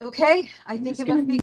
Okay, I think It's it gonna must be be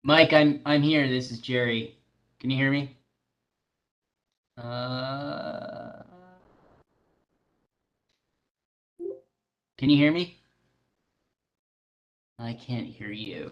Mike, I'm here. This is Jerry. Can you hear me? Uh, can you hear me? I can't hear you.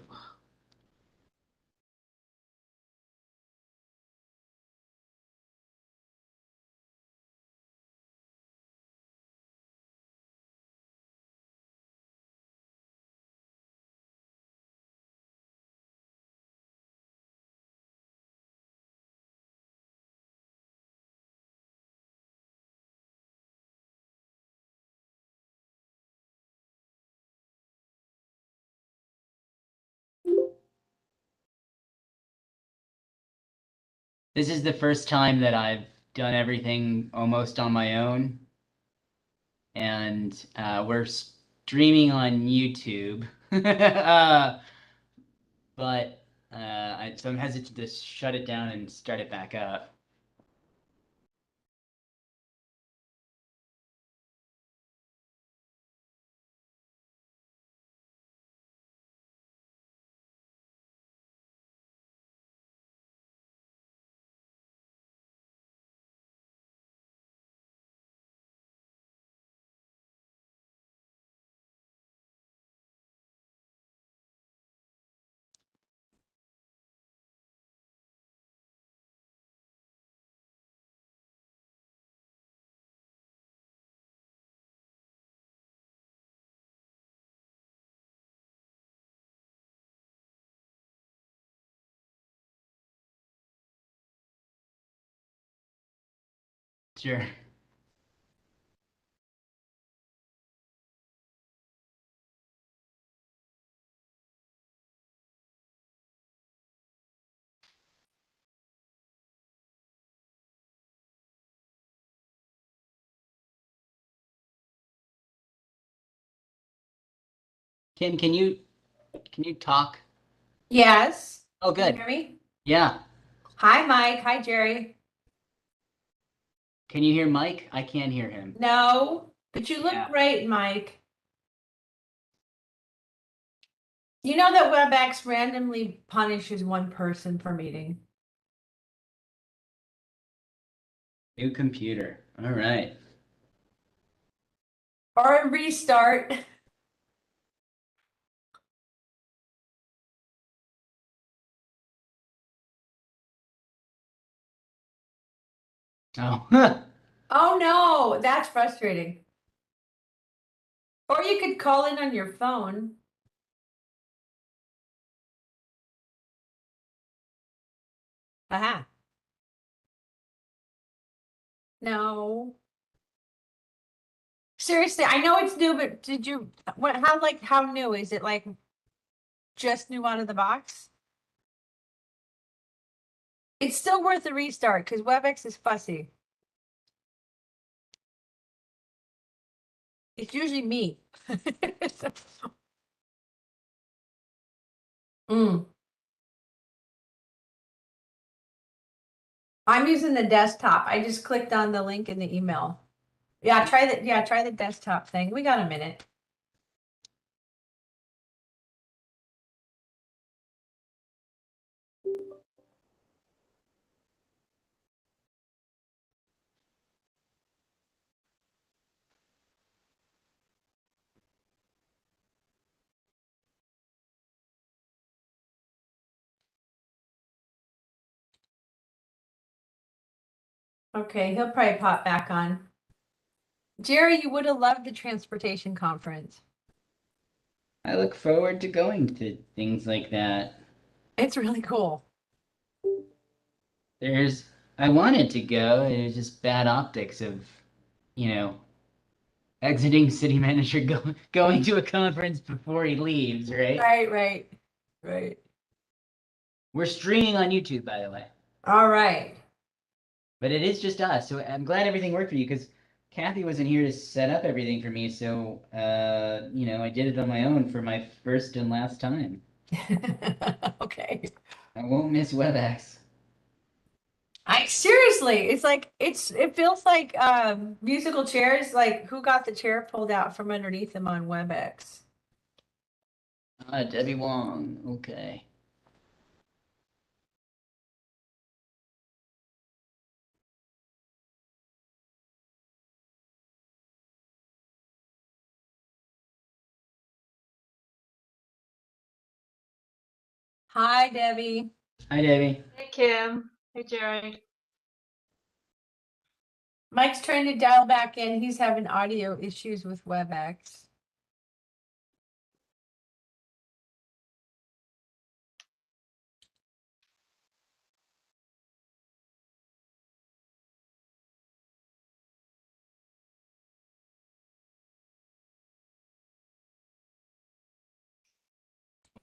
This is the first time that I've done everything almost on my own, and we're streaming on YouTube. But so I'm hesitant to shut it down and start it back up. Sure. Kim, can you talk? Yes. Oh, Can you good. hear me? Yeah. Hi, Mike. Hi, Jerry. Can you hear Mike? I can't hear him. No, but you look Yeah. great, Mike. You know that WebEx randomly punishes one person per meeting. New computer. All right. Or a restart. Oh. Oh no, that's frustrating. Or you could call in on your phone. Aha. No. Seriously, I know it's new, but did you how new is it? Like just new out of the box? It's still worth a restart because WebEx is fussy. It's usually me. Mm. I'm using the desktop. I just clicked on the link in the email. Try the desktop thing. We got a minute. Okay, he'll probably pop back on. Jerry, you would have loved the transportation conference. I look forward to going to things like that. It's really cool. There's, I wanted to go. It was just bad optics of, you know, exiting city manager going to a conference before he leaves, right? Right. Right. We're streaming on YouTube, by the way, All right. but it is just us. So I'm glad everything worked for you because Kathy wasn't here to set up everything for me. So, I did it on my own for my first and last time. Okay. I won't miss WebEx. I seriously, it feels like musical chairs, like who got the chair pulled out from underneath them on WebEx. Debbie Wong. Okay. Hi, Debbie. Hi, Debbie. Hey, Kim. Hey, Jerry. Mike's trying to dial back in. He's having audio issues with WebEx.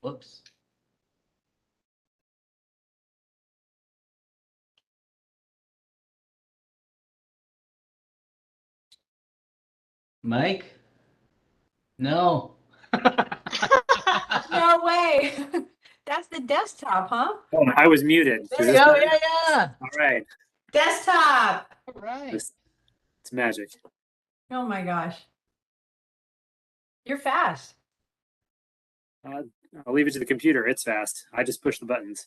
Whoops. Mike? No. No way. That's the desktop, huh? Oh, I was muted. There Is you this go. better? Yeah. All right. Desktop. All right. It's magic. Oh my gosh. You're fast. Uh, I'll leave it to the computer. It's fast. I just push the buttons.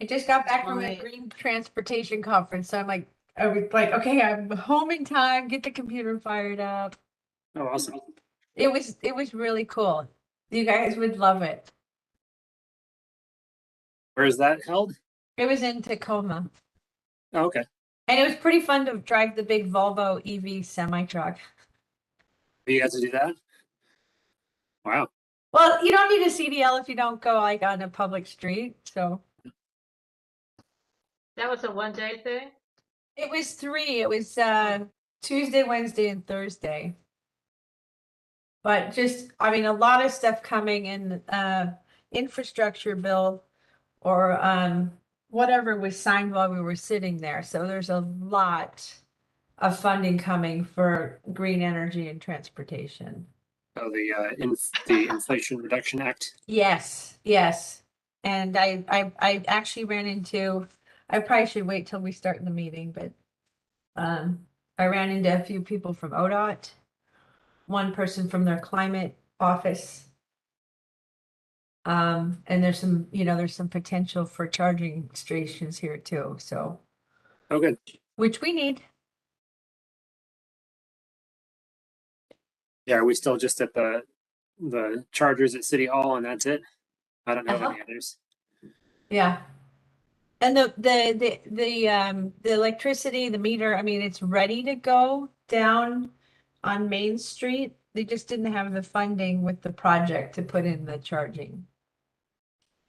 I just got back from My- a green transportation conference, so I was like, okay, I'm home in time, get the computer fired up. Oh, awesome. It was really cool. You guys would love it. Where is that held? It was in Tacoma. Oh, okay. And it was pretty fun to drive the big Volvo EV semi truck. You got to do that? Wow. Well, you don't need a CDL if you don't go like on a public street. So That was a one-day thing? it was three. It was Tuesday, Wednesday, and Thursday. But just, I mean, a lot of stuff coming in infrastructure bill or whatever was signed while we were sitting there. So there's a lot of funding coming for green energy and transportation. Oh, the Inflation Reduction Act. Yes, yes. And I actually ran into, I probably should wait till we start the meeting, but I ran into a few people from ODOT, one person from their climate office. And there's some, there's some potential for charging stations here too, so, Oh, good. which we need. Yeah, are we still just at the chargers at City Hall and that's it? I don't know of any others. Yeah. And the electricity, the meter, I mean, it's ready to go down on Main Street. They just didn't have the funding with the project to put in the charging.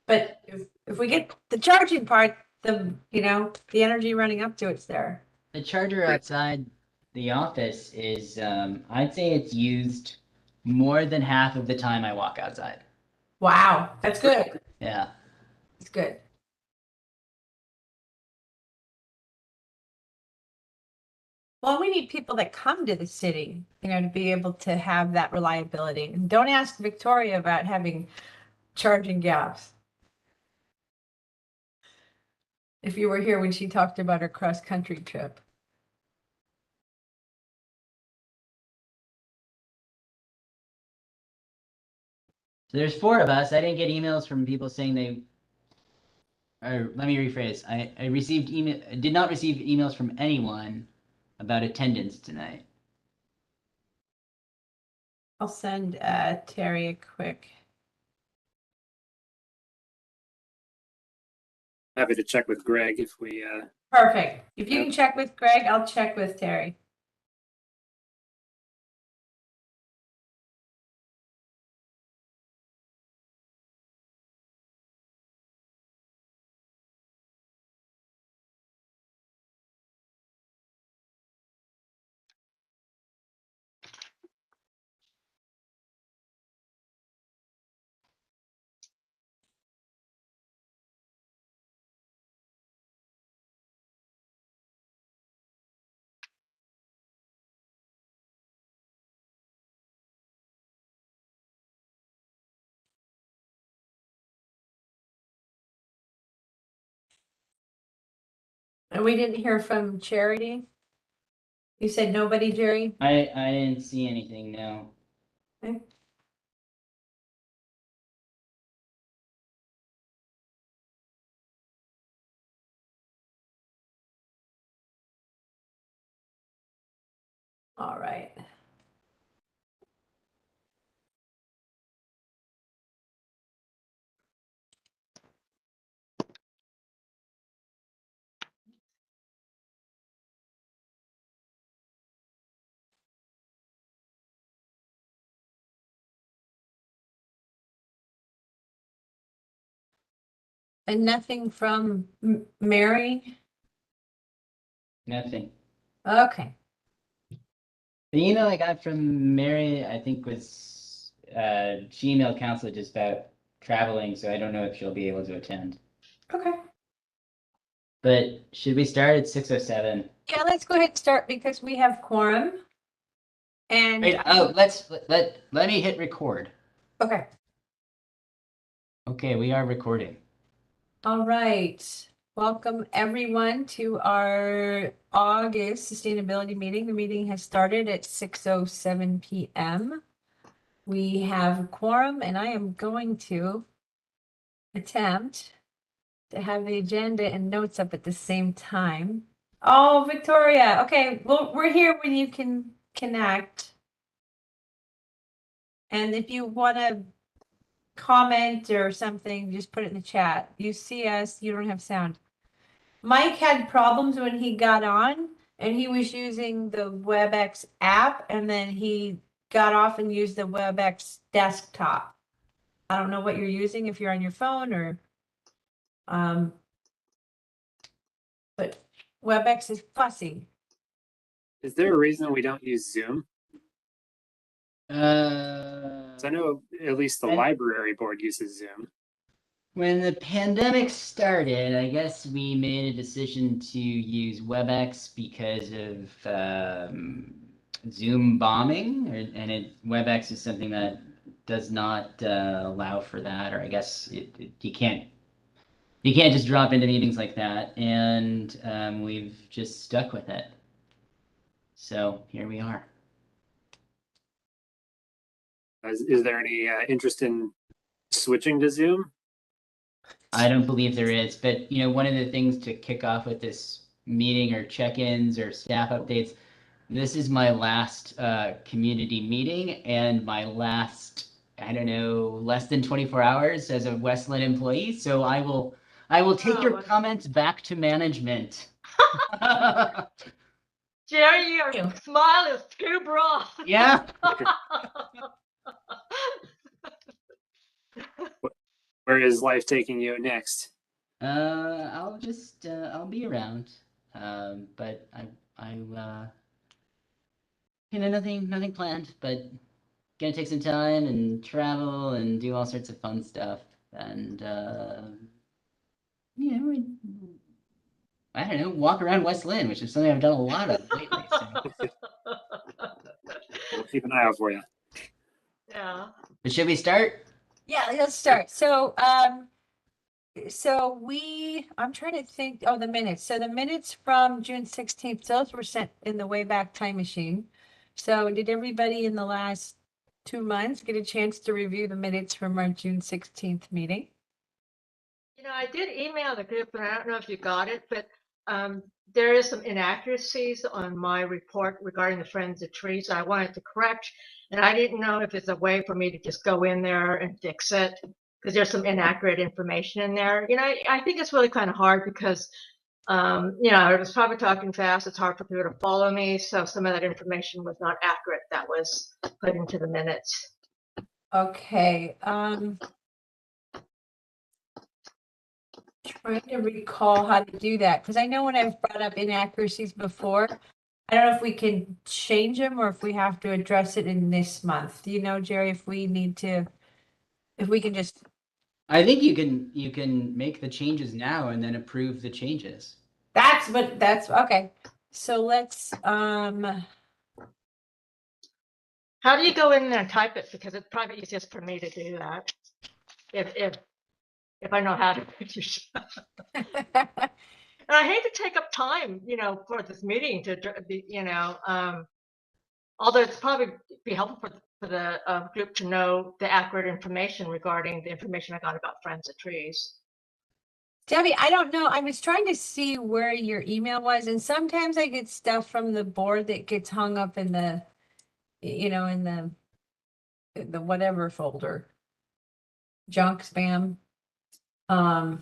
But if we get the charging part, the energy running up to it's there. The charger outside the office is, I'd say it's used more than half of the time I walk outside. Wow, that's good. Yeah. It's good. Well, we need people that come to the city, to be able to have that reliability. And don't ask Victoria about having charging gaps. If you were here when she talked about her cross-country trip. So there's four of us. I didn't get emails from people saying or let me rephrase. I received did not receive emails from anyone about attendance tonight. I'll send Terry a quick. Happy to check with Greg if we Perfect. If you can check with Greg, I'll check with Terry. And we didn't hear from Charity. You said nobody, Jerry? I didn't see anything, no. Okay. right. And nothing from Mary? Nothing. Okay. The email I got from Mary, I think was, she emailed Counselor just about traveling, so I don't know if she'll be able to attend. Okay. But should we start at 6:07? Yeah, let's go ahead and start because we have quorum. And Wait, let me hit record. okay. Okay, we are recording. All right. Welcome everyone to our August sustainability meeting. The meeting has started at 6:07 p.m. We have a quorum and I am going to attempt to have the agenda and notes up at the same time. Oh, Victoria. Okay, well, we're here when you can connect. And if you want to comment or something, just put it in the chat. You see us, you don't have sound. Mike had problems when he got on and he was using the WebEx app and then he got off and used the WebEx desktop. I don't know what you're using if you're on your phone or but WebEx is fussy. Is there a reason we don't use Zoom? Uh, 'Cause I know at least the And- library board uses Zoom. when the pandemic started, I guess we made a decision to use WebEx because of Zoom bombing, and WebEx is something that does not allow for that, or I guess you can't just drop into meetings like that, and we've just stuck with it. So here we are. Is there any interest in switching to Zoom? I don't believe there is, but one of the things to kick off with this meeting or check-ins or staff updates, this is my last community meeting and my last, I don't know, less than 24 hours as a Westland employee. So I will take your Oh. comments back to management. Jerry, your Ew. smile is too broad. Yeah. Where is life taking you next? I'll be around. But nothing planned, but gonna take some time and travel and do all sorts of fun stuff. And I don't know, walk around West Lynn, which is something I've done a lot of lately. So. We'll keep an eye out for you. Yeah. But should we start? Yeah, let's start. So I'm trying to think, the minutes. So the minutes from June 16th, those were sent in the Wayback Time Machine. So did everybody in the last 2 months get a chance to review the minutes from our June 16th meeting? I did email the group, and I don't know if you got it, but there is some inaccuracies on my report regarding the Friends of Trees I wanted to correct, and I didn't know if there's a way for me to just go in there and fix it, because there's some inaccurate information in there. I think it's really kind of hard because, I was probably talking fast. It's hard for people to follow me, so some of that information was not accurate that was put into the minutes. Okay, trying to recall how to do that, because I know when I've brought up inaccuracies before, I don't know if we can change them or if we have to address it in this month. Do you know, Jerry, if we can just, I think you can make the changes now and then approve the changes. that's okay. So let's, How do you go in there and type it? Because it's probably easiest for me to do that. If I know how to use it. And I hate to take up time, for this meeting to be, although it's probably be helpful for the group to know the accurate information regarding the information I got about Friends of Trees. Debbie, I don't know. I was trying to see where your email was, and sometimes I get stuff from the board that gets hung up in the you know, in the whatever folder. Junk spam. I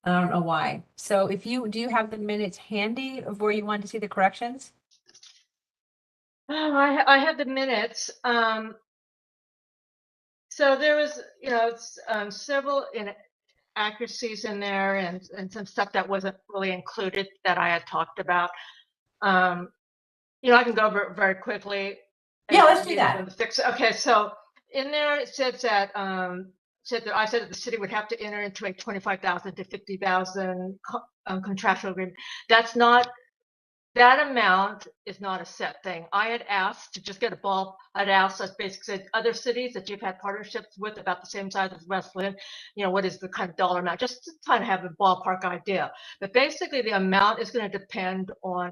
don't know why. So if you, do you have the minutes handy of where you want to see the corrections? Oh, I have the minutes. So there was, several inaccuracies in there and some stuff that wasn't really included that I had talked about. I can go over it very quickly. Yeah, let's do Maybe that. them to fix it. Okay, so in there it says that I said that the city would have to enter into a 25,000 to 50,000 contractual agreement. That amount is not a set thing. I had asked to just get a ball. I'd asked, I basically said, other cities that you've had partnerships with about the same size as West Linn, what is the kind of dollar amount, just to kind of have a ballpark idea. But basically the amount is going to depend on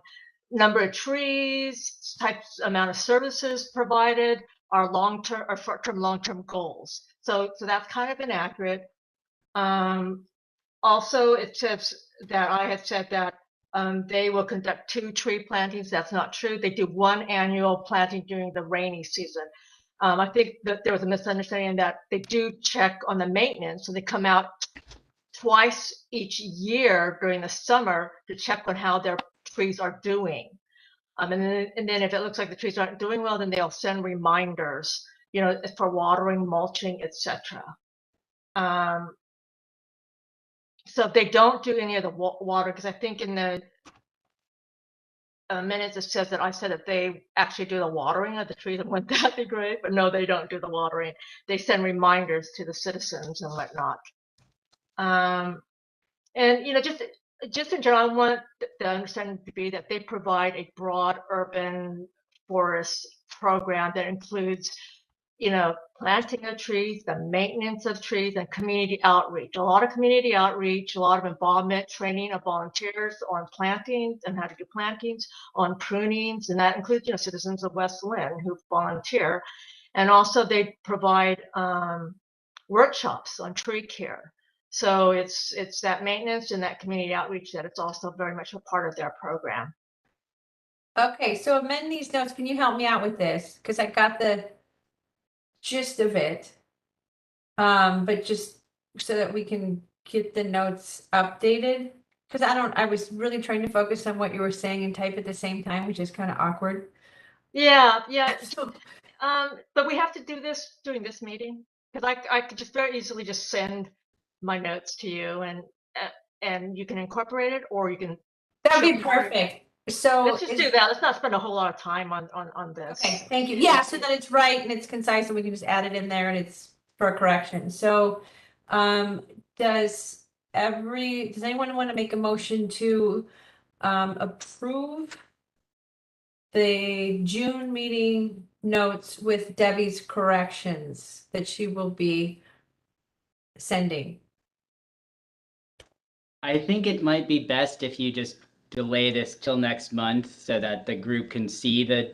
number of trees, types, amount of services provided, our long-term or short-term, long-term goals. So that's kind of inaccurate. Also, it says that I had said that they will conduct 2 tree plantings. That's not true. They do 1 annual planting during the rainy season. I think that there was a misunderstanding that they do check on the maintenance. So they come out twice each year during the summer to check on how their trees are doing. And then if it looks like the trees aren't doing well, then they'll send reminders, for watering, mulching, etc. So if they don't do any of the water, because I think in the minutes it says that I said that they actually do the watering of the trees, and wouldn't that be great? But no, they don't do the watering. They send reminders to the citizens and whatnot. And just in general, I want the understanding to be that they provide a broad urban forest program that includes, planting of trees, the maintenance of trees, and community outreach. A lot of community outreach, a lot of involvement, training of volunteers on plantings and how to do plantings, on prunings, and that includes, citizens of West Linn who volunteer. And also they provide workshops on tree care. So it's that maintenance and that community outreach that it's also very much a part of their program. Okay, so amend these notes. Can you help me out with this? Because I got the gist of it. But just so that we can get the notes updated. Because I was really trying to focus on what you were saying and type at the same time, which is kind of awkward. Yeah. So, But we have to do this during this meeting because I could just very easily just send my notes to you and you can incorporate it, or you can. that'd be perfect. So let's just do that. Let's not spend a whole lot of time on this. Okay, thank you. Yeah, so that it's right and it's concise and we can just add it in there and it's for correction. So, does anyone want to make a motion to approve the June meeting notes with Debbie's corrections that she will be sending? I think it might be best if you just delay this till next month so that the group can see the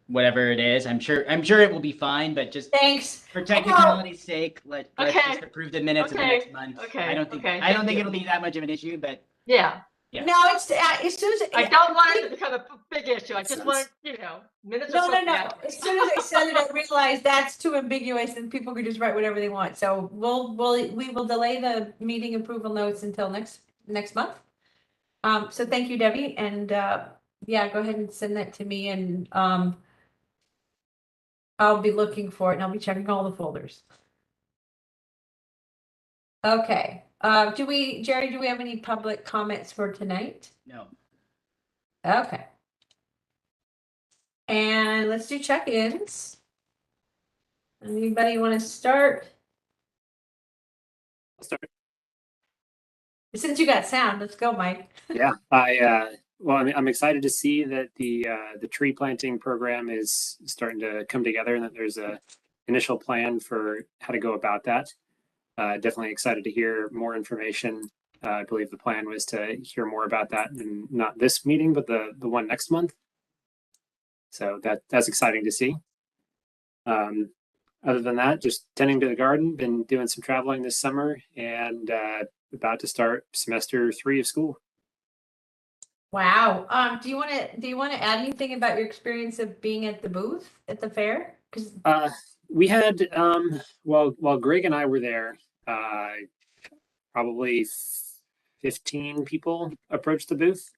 whatever it is. I'm sure it will be fine, but just Thanks. for technicality's sake, let's Okay. just approve the minutes of the next month. Okay. I don't think it'll be that much of an issue, but Yeah. Yeah. No, it's as soon as I don't want it to become a big issue. I just want, minutes. No. As soon as I said it, I realized that's too ambiguous and people could just write whatever they want. So we will delay the meeting approval notes until next month. So thank you, Debbie, and yeah, go ahead and send that to me, and I'll be looking for it and I'll be checking all the folders. Okay. Jerry, do we have any public comments for tonight? no. Okay. And let's do check-ins. Anybody want to start? I'll start. Since you got sound, let's go, Mike. Yeah, I'm excited to see that the tree planting program is starting to come together and that there's a initial plan for how to go about that. Definitely excited to hear more information. I believe the plan was to hear more about that in not this meeting, but the one next month. So that's exciting to see. Other than that, just tending to the garden, been doing some traveling this summer, and about to start semester 3 of school. Wow. Do you want to add anything about your experience of being at the booth at the fair? Because We had, while Greg and I were there, probably 15 people approached the booth.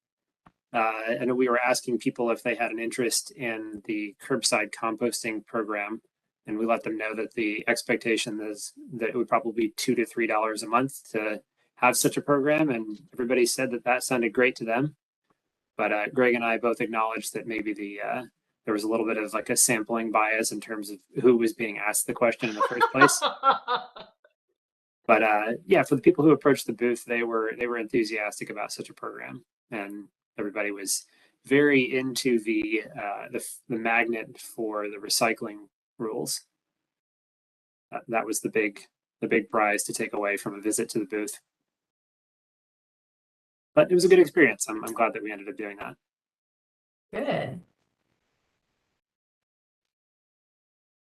And we were asking people if they had an interest in the curbside composting program. And we let them know that the expectation is that it would probably be $2 to $3 a month to have such a program. And everybody said that that sounded great to them. But Greg and I both acknowledged that maybe there was a little bit of like a sampling bias in terms of who was being asked the question in the first place. But yeah, for the people who approached the booth, they were enthusiastic about such a program, and everybody was very into the magnet for the recycling rules. That was the big prize to take away from a visit to the booth. But it was a good experience. I'm glad that we ended up doing that. good.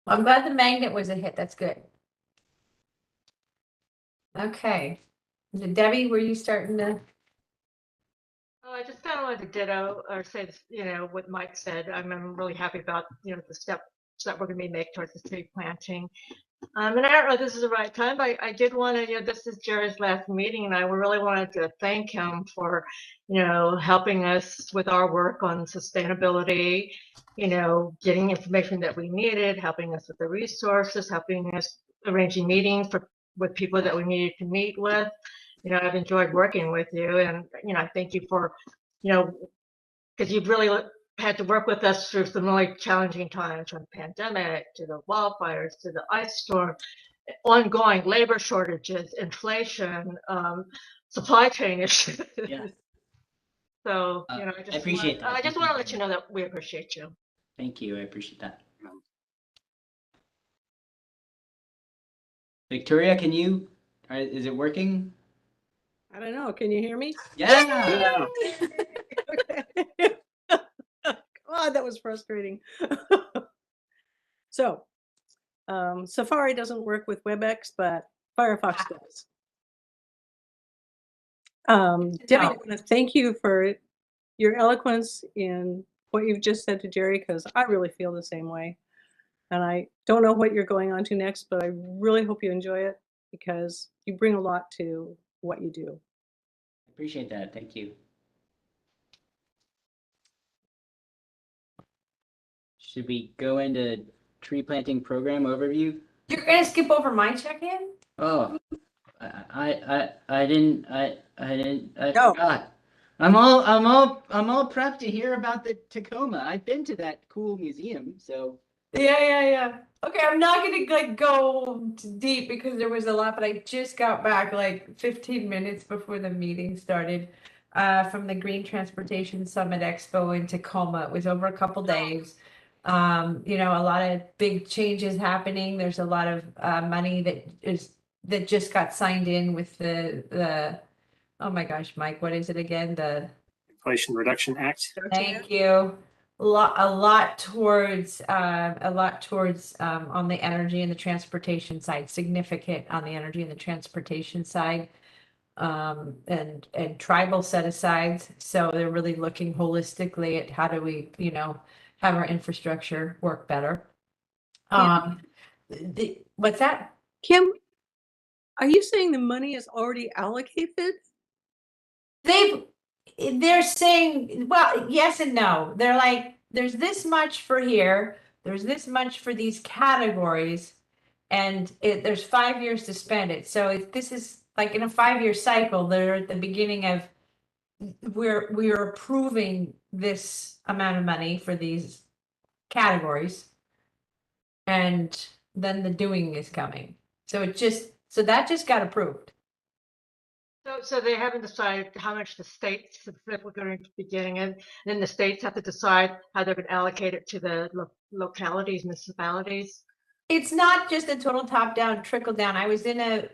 I'm glad the magnet was a hit. That's good. Okay. Debbie, were you starting to? Oh, I just kind of wanted to ditto or say, what Mike said. I'm really happy about, the steps that we're going to be making towards the tree planting. And I don't know if this is the right time, but I did want to, this is Jerry's last meeting, and I really wanted to thank him for, helping us with our work on sustainability, getting information that we needed, helping us with the resources, helping us arranging meetings with people that we needed to meet with. I've enjoyed working with you, and, I thank you for, because you've really had to work with us through some really challenging times, from the pandemic to the wildfires to the ice storm, ongoing labor shortages, inflation, supply chain issues. Yeah. So, I appreciate that. I just Thank want to you. let you know that we appreciate you. Thank you. I appreciate that. Victoria, is it working? I don't know. Can you hear me? Yeah. Okay. God, that was frustrating. So, Safari doesn't work with WebEx, but Firefox does. Debbie, I want to thank you for your eloquence in what you've just said to Jerry, because I really feel the same way. And I don't know what you're going on to next, but I really hope you enjoy it, because you bring a lot to what you do. I appreciate that. Thank you. Should we go into tree planting program overview? You're gonna skip over my check-in? Oh, I didn't, I No. forgot. I'm all prepped to hear about the Tacoma. I've been to that cool museum, so. Yeah. Okay, I'm not gonna like go deep because there was a lot, but I just got back like 15 minutes before the meeting started from the Green Transportation Summit Expo in Tacoma. It was over a couple days. A lot of big changes happening. There's a lot of money that just got signed in with the oh my gosh, Mike, what is it again? The Inflation Reduction Act. Thank you. A lot towards on the energy and the transportation side, significant on the energy and the transportation side, and tribal set asides. So they're really looking holistically at how do we, have our infrastructure work better. What's that? Kim, are you saying the money is already allocated? They're saying, well, yes and no. They're like, there's this much for here, there's this much for these categories, and there's 5 years to spend it. So this is like in a 5-year cycle, they're at the beginning of we're approving this amount of money for these categories, and then the doing is coming. So that just got approved. So they haven't decided how much the states specifically going to be getting, and then the states have to decide how they're going to allocate it to the localities, municipalities. It's not just a total top down, trickle down. I was in an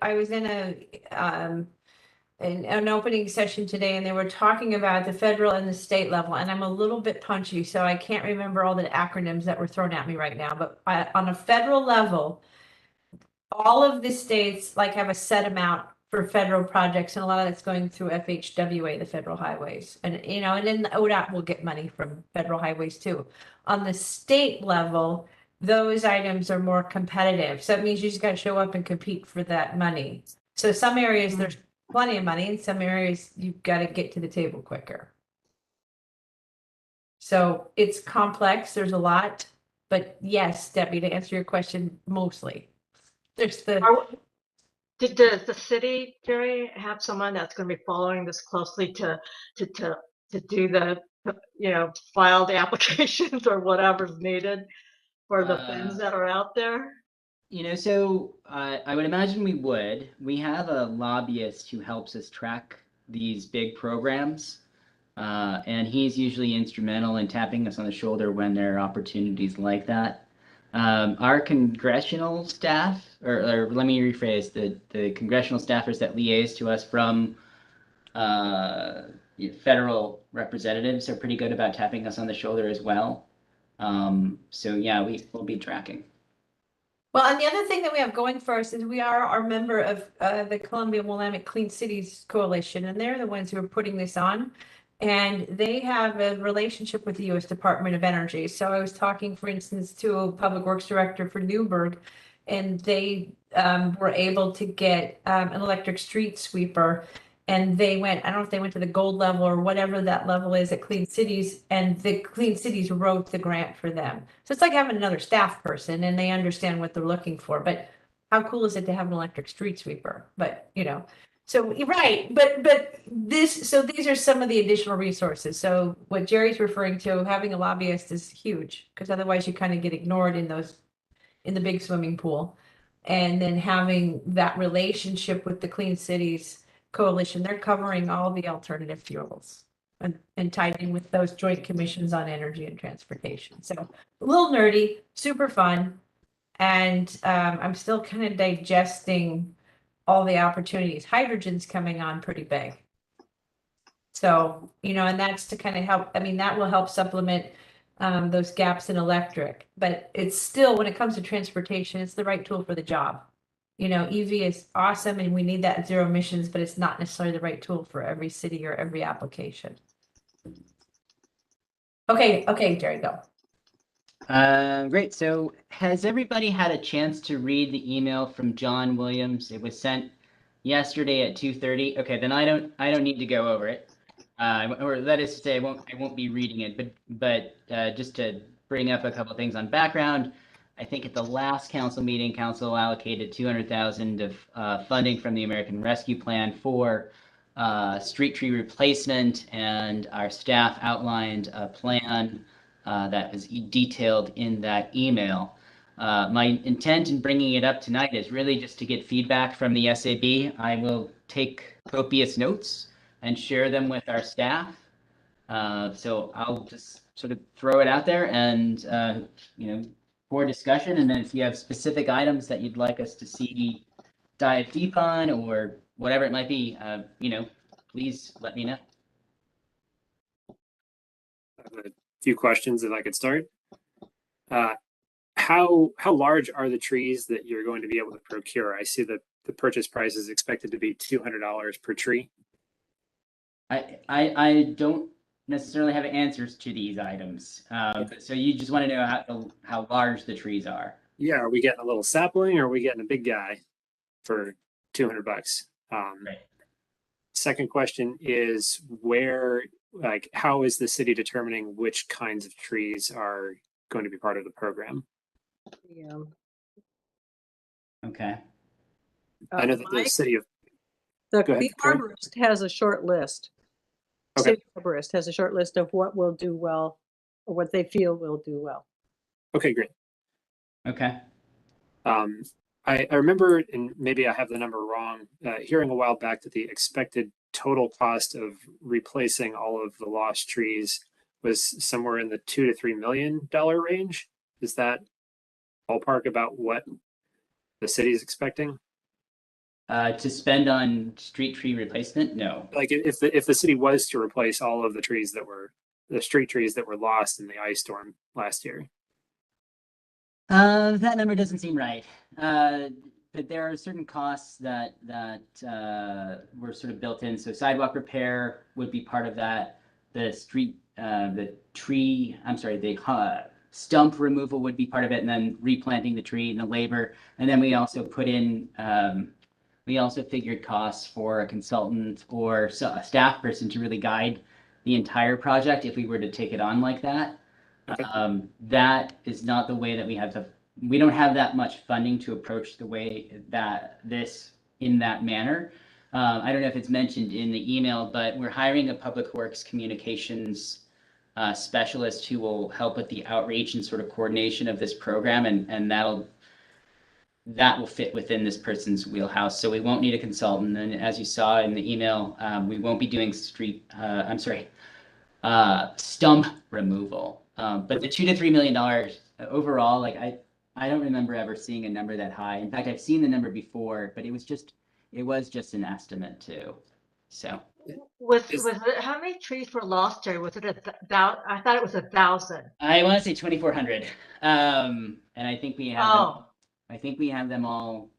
opening session today, and they were talking about the federal and the state level, and I'm a little bit punchy, so I can't remember all the acronyms that were thrown at me right now, but on a federal level, all of the states like have a set amount for federal projects, and a lot of that's going through FHWA, the federal highways. And, and then ODOT will get money from federal highways too. On the state level, those items are more competitive. So it means you just got to show up and compete for that money. So some areas there's plenty of money, in some areas you've got to get to the table quicker. So it's complex, there's a lot, but yes, Debbie, to answer your question, mostly. There's the Does the city, Jerry, have someone that's going to be following this closely to do the, file the applications or whatever's needed for the funds that are out there? So I would imagine we would. We have a lobbyist who helps us track these big programs, and he's usually instrumental in tapping us on the shoulder when there are opportunities like that. Our congressional staff, or let me rephrase, the congressional staffers that liaise to us from federal representatives are pretty good about tapping us on the shoulder as well. So yeah, we'll be tracking. Well, and the other thing that we have going for us is we are our member of the Columbia-Willamette Clean Cities Coalition, and they're the ones who are putting this on. And they have a relationship with the U.S. Department of Energy. So I was talking, for instance, to a public works director for Newburgh, and they were able to get an electric street sweeper. And they went, I don't know if they went to the gold level or whatever that level is at Clean Cities, and the Clean Cities wrote the grant for them. So it's like having another staff person, and they understand what they're looking for. But how cool is it to have an electric street sweeper? But, so you're right, but these are some of the additional resources. So what Jerry's referring to, having a lobbyist is huge, because otherwise you kind of get ignored in the big swimming pool. And then having that relationship with the Clean Cities Coalition, they're covering all the alternative fuels and tied in with those joint commissions on energy and transportation. So a little nerdy, super fun. And I'm still kind of digesting all the opportunities. Hydrogen's coming on pretty big. So, and that's to kind of help. I mean, that will help supplement those gaps in electric, but it's still, when it comes to transportation, it's the right tool for the job. EV is awesome and we need that zero emissions, but it's not necessarily the right tool for every city or every application. Okay, Jerry, go. Great. So has everybody had a chance to read the email from John Williams? It was sent yesterday at 2:30. Okay, then I don't need to go over it. Or that is to say, I won't be reading it, but just to bring up a couple things on background. I think at the last council meeting, council allocated $200,000 of funding from the American Rescue Plan for street tree replacement, and our staff outlined a plan that was detailed in that email. My intent in bringing it up tonight is really just to get feedback from the SAB. I will take copious notes and share them with our staff. So I'll just sort of throw it out there and, for discussion. And then if you have specific items that you'd like us to see dive deep on or whatever it might be, please let me know. I have a few questions if I could start. How large are the trees that you're going to be able to procure? I see that the purchase price is expected to be $200 per tree. I don't necessarily have answers to these items. So you just want to know how large the trees are. Yeah, are we getting a little sapling or are we getting a big guy for $200? Right. Second question is how is the city determining which kinds of trees are going to be part of the program? Yeah. Okay. I know that the city of The Go ahead, arborist has a short list. Okay. City arborist has a short list of what will do well, or what they feel will do well. Okay, great. Okay. I remember, and maybe I have the number wrong, hearing a while back that the expected total cost of replacing all of the lost trees was somewhere in the $2 to $3 million range. Is that ballpark about what the city is expecting? To spend on street tree replacement? No. Like if the city was to replace all of the street trees that were lost in the ice storm last year. That number doesn't seem right. but there are certain costs that were sort of built in. So sidewalk repair would be part of that. The stump removal would be part of it, and then replanting the tree and the labor. And then we also put in, we also figured costs for a consultant or a staff person to really guide the entire project if we were to take it on like that. Okay. That is not the way that we don't have that much funding to approach the way that in that manner. I don't know if it's mentioned in the email, but we're hiring a public works communications specialist who will help with the outreach and sort of coordination of this program, and that will fit within this person's wheelhouse. So we won't need a consultant. And as you saw in the email, we won't be doing stump removal. But the $2 to $3 million overall, like I don't remember ever seeing a number that high. In fact, I've seen the number before, but it was just an estimate too. So Was it, how many trees were lost there? Was it I thought it was 1,000. I want to say 2,400. And I think we have Oh, I think we have them all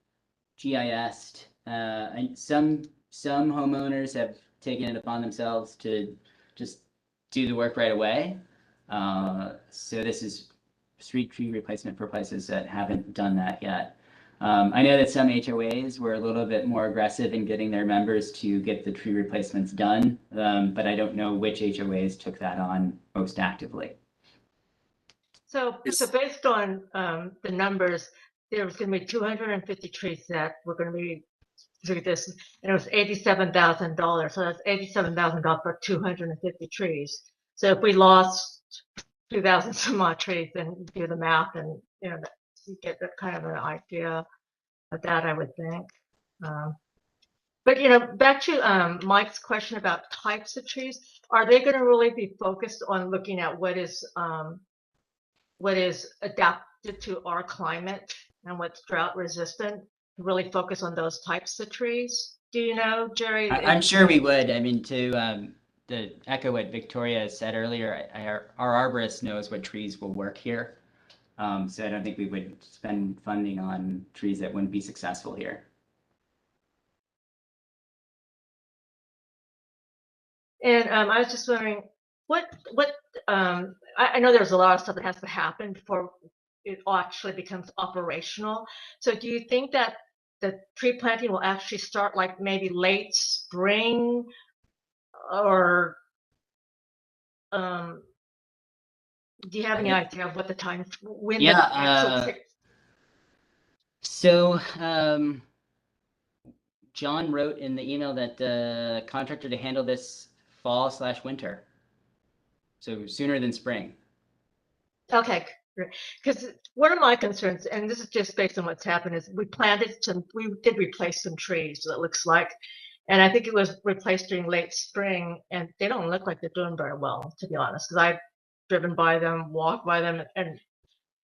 GIS'd. And some homeowners have taken it upon themselves to just do the work right away. So this is street tree replacement for places that haven't done that yet. I know that some HOAs were a little bit more aggressive in getting their members to get the tree replacements done, but I don't know which HOAs took that on most actively. so based on the numbers, there was going to be 250 trees that were going to be through this, and it was $87,000. So that's $87,000 for 250 trees. So if we lost 2,000 some odd trees, then do the math, and you get that kind of an idea of that, I would think. But back to Mike's question about types of trees, are they going to really be focused on looking at what is adapted to our climate and what's drought resistant? Really focus on those types of trees? Do you know, Jerry? I'm sure we would. I mean, to echo what Victoria said earlier, our arborist knows what trees will work here. So I don't think we would spend funding on trees that wouldn't be successful here. And I was just wondering, I know there's a lot of stuff that has to happen before it actually becomes operational. So do you think that the tree planting will actually start like maybe late spring, or do you have any idea of what the time when the actual So John wrote in the email that the contractor to handle this fall/winter. So sooner than spring. Okay, because one of my concerns, and this is just based on what's happened, is we did replace some trees, it looks like, and I think it was replaced during late spring, and they don't look like they're doing very well, to be honest, because I've driven by them, walked by them, and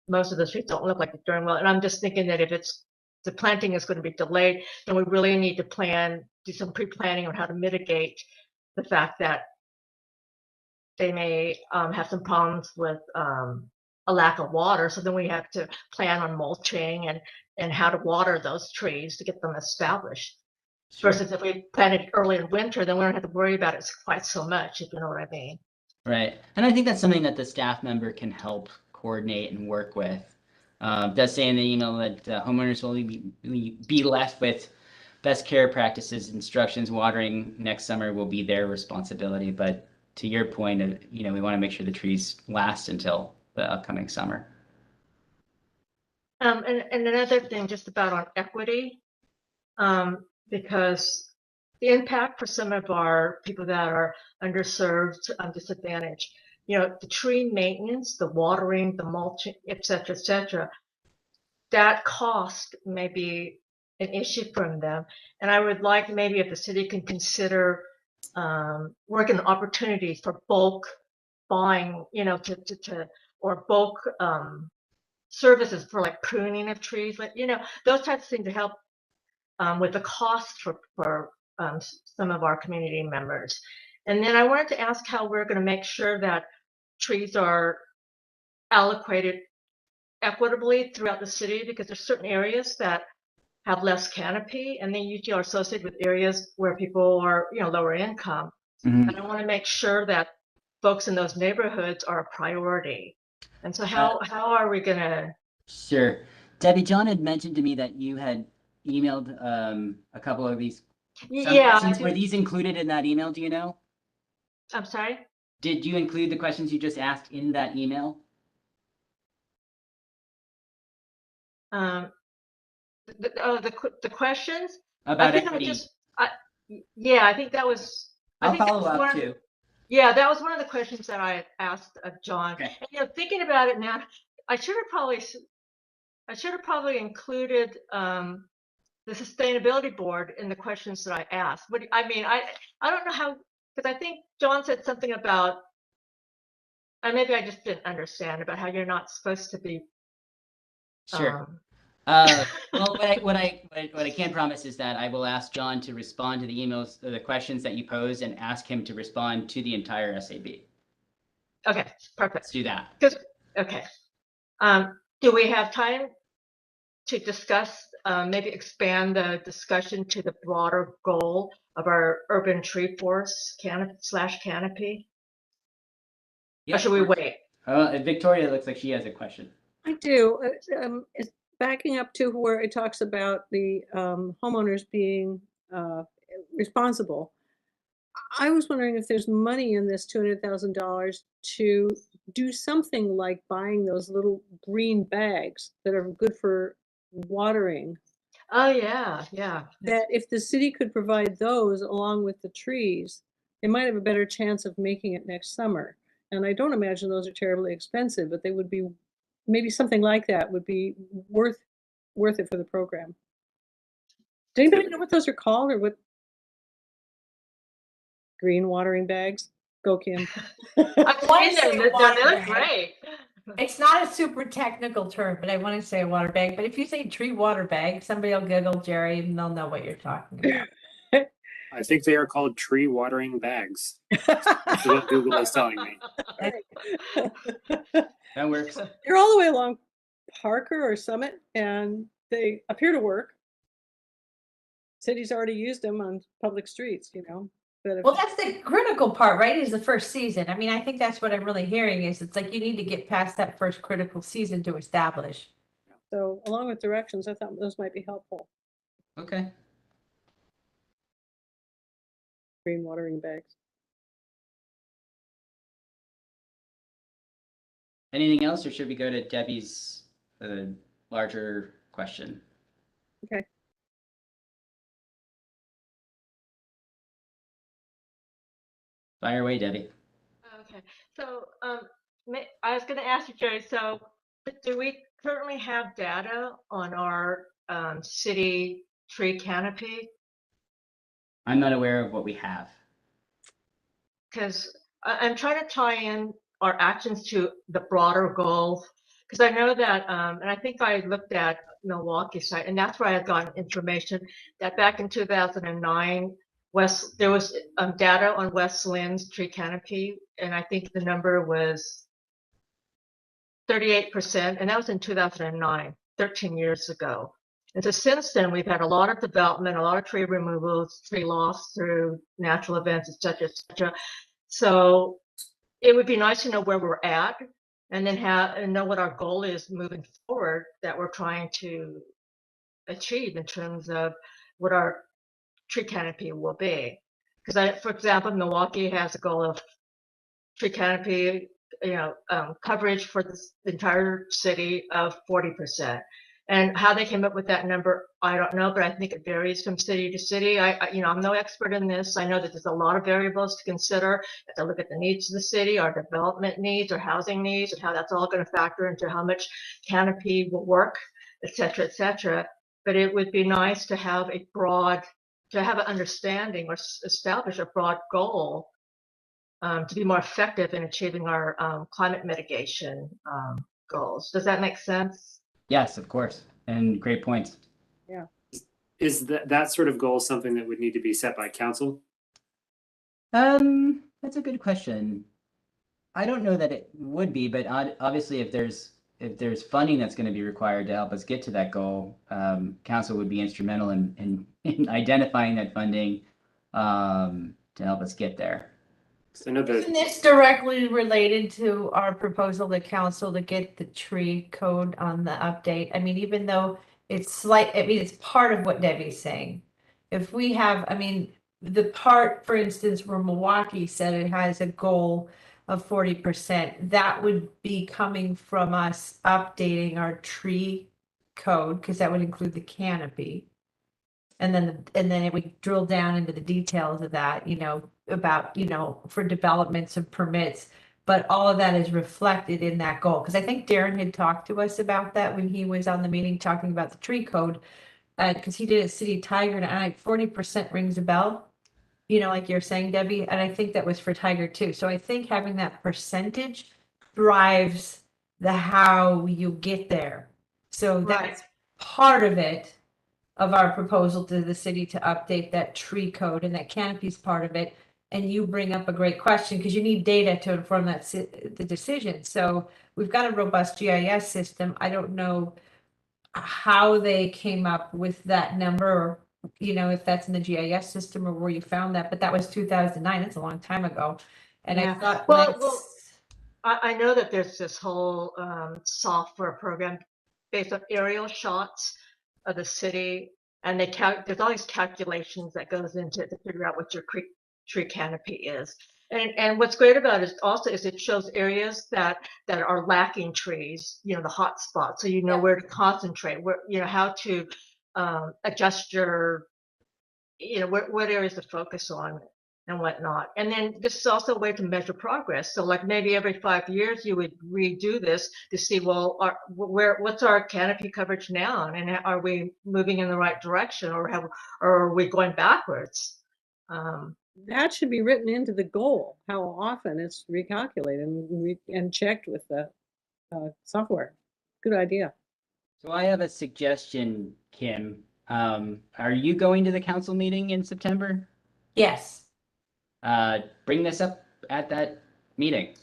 most of the trees don't look like they're doing well. And I'm just thinking that if the planting is going to be delayed, then we really need to do some pre-planning on how to mitigate the fact that they may have some problems with a lack of water. So then we have to plan on mulching and how to water those trees to get them established. Sure. Versus if we planted early in winter, then we don't have to worry about it quite so much, if you know what I mean. Right. And I think that's something that the staff member can help coordinate and work with. It does say in the email that homeowners will be left with best care practices, instructions. Watering next summer will be their responsibility. But to your point of, we want to make sure the trees last until the upcoming summer. And another thing just about on equity, because the impact for some of our people that are underserved, disadvantaged, the tree maintenance, the watering, the mulching, et cetera, that cost may be an issue from them. And I would like maybe if the city can consider working opportunities for bulk buying, or bulk services for like pruning of trees, but those types of things to help with the cost for some of our community members. And then I wanted to ask how we're going to make sure that trees are allocated equitably throughout the city, because there's certain areas that have less canopy, and they usually are associated with areas where people are, lower income. Mhm. And I want to make sure that folks in those neighborhoods are a priority. And so how are we going to? Sure. Debbie, John had mentioned to me that you had emailed a couple of these. Some Yeah, questions. Were these included in that email? Do you know? I'm sorry. Did you include the questions you just asked in that email? The questions. About I think equity. I think that was. I I'll think that follow was up one. too. Yeah, that was one of the questions that I asked of John. Okay. And thinking about it now, I should have probably included the sustainability board in the questions that I asked. But I mean, I don't know how, because I think John said something about, and maybe I just didn't understand about how you're not supposed to be. Sure. Well, what I can promise is that I will ask John to respond to the emails, the questions that you posed, and ask him to respond to the entire SAB. Okay, perfect. Let's do that. Okay. Do we have time to discuss, maybe expand the discussion to the broader goal of our urban tree forest canopy? Yeah, Or should we wait? Victoria looks like she has a question. I do. It's backing up to where it talks about the homeowners being responsible. I was wondering if there's money in this $200,000 to do something like buying those little green bags that are good for watering. Oh, yeah, yeah. That if the city could provide those along with the trees, they might have a better chance of making it next summer. And I don't imagine those are terribly expensive, but they would be, maybe something like that would be worth it for the program. Does anybody know what those are called, or what? Green watering bags? Go, Kim. I've wanna seen say them, they water look bag. great. It's not a super technical term, but I want to say a water bag. But if you say tree water bag, somebody will giggle, Jerry, and they'll know what you're talking about. I think they are called tree watering bags. That's what Google is telling me. That works. They're all the way along Parker or Summit, and they appear to work. Cities already used them on public streets, But Well, that's the critical part, right? Is the first season. I mean, I think that's what I'm really hearing is it's like you need to get past that first critical season to establish. so along with directions, I thought those might be helpful. Okay. Green watering bags. Anything else, or should we go to Debbie's larger question? Okay. Fire away, Debbie. Okay, so I was going to ask you, Jerry, so do we currently have data on our city tree canopy? I'm not aware of what we have. Because I'm trying to tie in our actions to the broader goals. Because I know that, and I think I looked at Milwaukee site, and that's where I had gotten information that back in 2009, there was data on West Lynn's tree canopy, and I think the number was 38%, and that was in 2009, 13 years ago. And so since then, we've had a lot of development, a lot of tree removals, tree loss through natural events, et cetera, et cetera. So it would be nice to know where we're at, and then know what our goal is moving forward that we're trying to achieve in terms of what our tree canopy will be. Because for example, Milwaukee has a goal of tree canopy, coverage for the entire city of 40%. And how they came up with that number, I don't know, but I think it varies from city to city. I'm no expert in this. I know that there's a lot of variables to consider. You have to look at the needs of the city, our development needs, our housing needs, and how that's all going to factor into how much canopy will work, et cetera, et cetera. But it would be nice to have to have an understanding or establish a broad goal to be more effective in achieving our climate mitigation goals. Does that make sense? Yes, of course, and great points. Yeah. Is that sort of goal something that would need to be set by council? That's a good question. I don't know that it would be, but obviously if there's if there's funding that's going to be required to help us get to that goal, council would be instrumental in identifying that funding to help us get there. So I know Isn't that this directly related to our proposal to council to get the tree code on the update? I mean, even though it's it's part of what Debbie's saying. If we have, I mean, the part, for instance, where Milwaukee said it has a goal of 40%, that would be coming from us updating our tree code, because that would include the canopy. And then it would drill down into the details of that, about, for developments and permits. But all of that is reflected in that goal. Because I think Darren had talked to us about that when he was on the meeting talking about the tree code. Because he did it at City Tiger, and 40% rings a bell, like you're saying, Debbie. And I think that was for Tiger too. So I think having that percentage drives the how you get there. So that's part of it, of our proposal to the city to update that tree code, and that canopy is part of it. And you bring up a great question, because you need data to inform the decision. So we've got a robust GIS system. I don't know how they came up with that number, or, if that's in the GIS system or where you found that, but that was 2009. It's a long time ago. And I Yeah. thought, Well, I know that there's this whole software program based on aerial shots of the city, and there's all these calculations that goes into it to figure out what your tree canopy is. And what's great about it also is it shows areas that are lacking trees, the hot spots, so where to concentrate, where how to adjust your, what areas to focus on and whatnot. And then this is also a way to measure progress. So like maybe every 5 years you would redo this to see, well, what's our canopy coverage now, and are we moving in the right direction, or are we going backwards? That should be written into the goal, how often it's recalculated and checked with the software. Good idea. So I have a suggestion, Kim. Are you going to the council meeting in September? yes. Bring this up at that meeting.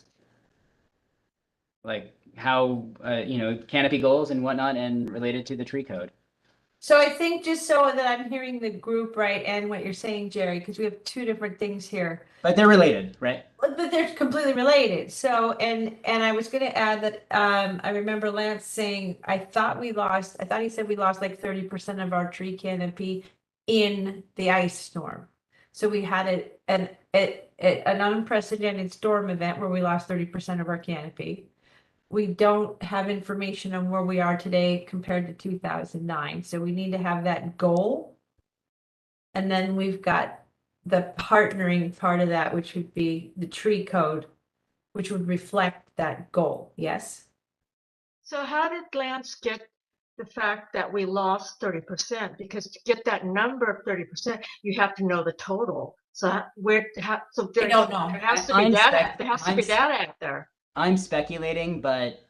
Like how, canopy goals and whatnot, and related to the tree code. So I think, just so that I'm hearing the group right, and what you're saying, Jerry, because we have two different things here. But they're related, right? But they're completely related. So, and I was going to add that I remember Lance saying, I thought he said we lost like 30% of our tree canopy in the ice storm. So we had an unprecedented storm event where we lost 30% of our canopy. We don't have information on where we are today compared to 2009. So we need to have that goal. And then we've got the partnering part of that, which would be the tree code, which would reflect that goal. Yes. So how did Lance get the fact that we lost 30%? Because to get that number of 30%, you have to know the total. So I don't know. There has to be data. There has to be data out there. I'm speculating, but